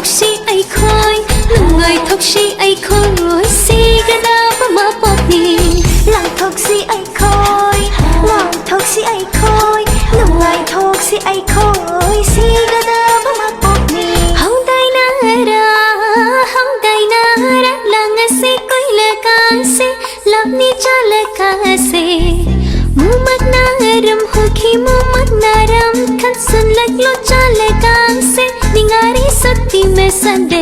थोक्सी आई खोई लुंगाई थोक्सी आई खोई सीगदा बमा पोपनी lang थोक्सी आई खोई lang थोक्सी आई खोई लुंगाई थोक्सी आई खोई सीगदा बमा पोपनी हौ दाइनारा लंगा से कोई लगा से लपनी चालका से मुमक नारम होगी मुमक नारम खन सुन लगलो चालका से निगारी सत्ती में Sunday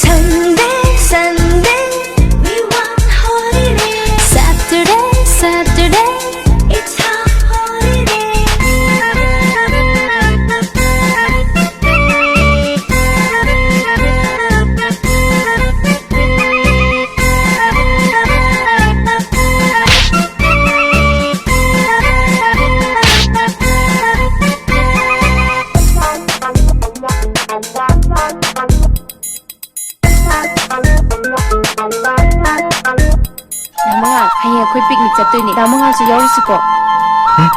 Sunday Sunday we want holiday Saturday it's a holiday 나무가 하이야 콜 픽닉 잡더니 나무가 저 열었을거 응?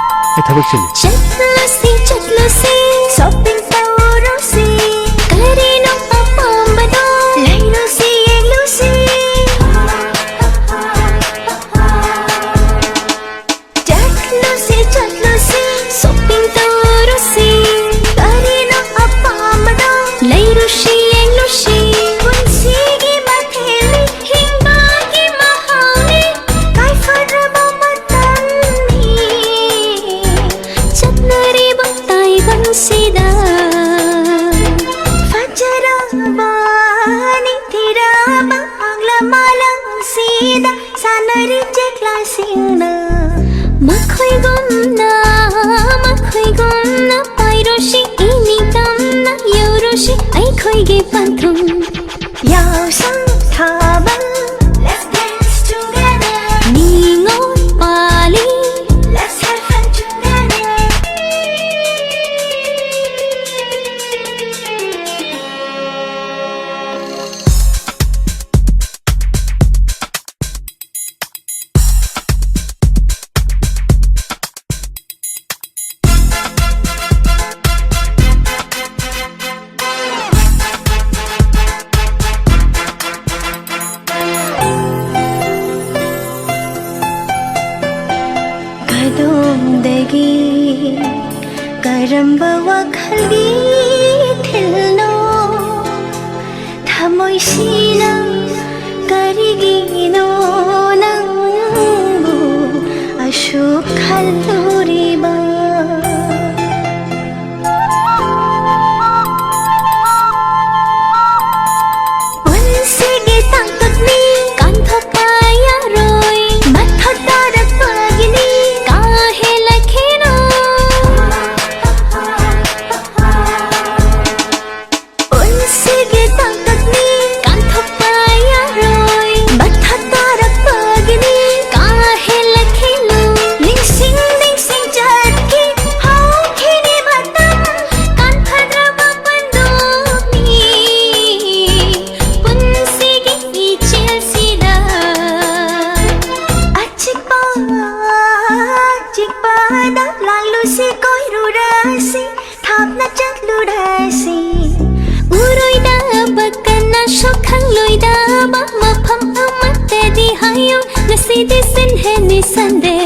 다백 실리 चटलो सी shopping tauro si करीनो अपम्बदो lairo si eglo si chatlo si shopping tauro si karino appamado leirushi englushi punsigi matheli हिंबागी महानी kai fadraba matani चटनरी बताई बंसीदा fajarabani tiraba angla malang sida sanari jekla singna मखोई गुमना पाइरोशी इनी तमना योरोशी आई खोईगे पंथुम yaw sang thabang let's dance together नींगो Pali let's have fun together kadumdagi karamba wakhali thilno thamoi sina karigino nangbu ashok khaluriba unsige tangtotni kantho paya roi mathotarak pagini काहे लखेनो unsige tangtotni कांथो पाया रोई mathotarak pagini काहे लखेनो ningsing chatki haukhini matam कांथद्रवा बंदोनी पुंसीगी इचिल सीदा achikpa da lalu si koi rurasi thapna chatlu rasi उरोइदा बकना शोखंग लोइदा मफम अमते दी हायो नसीदे सिन्हे निसंदे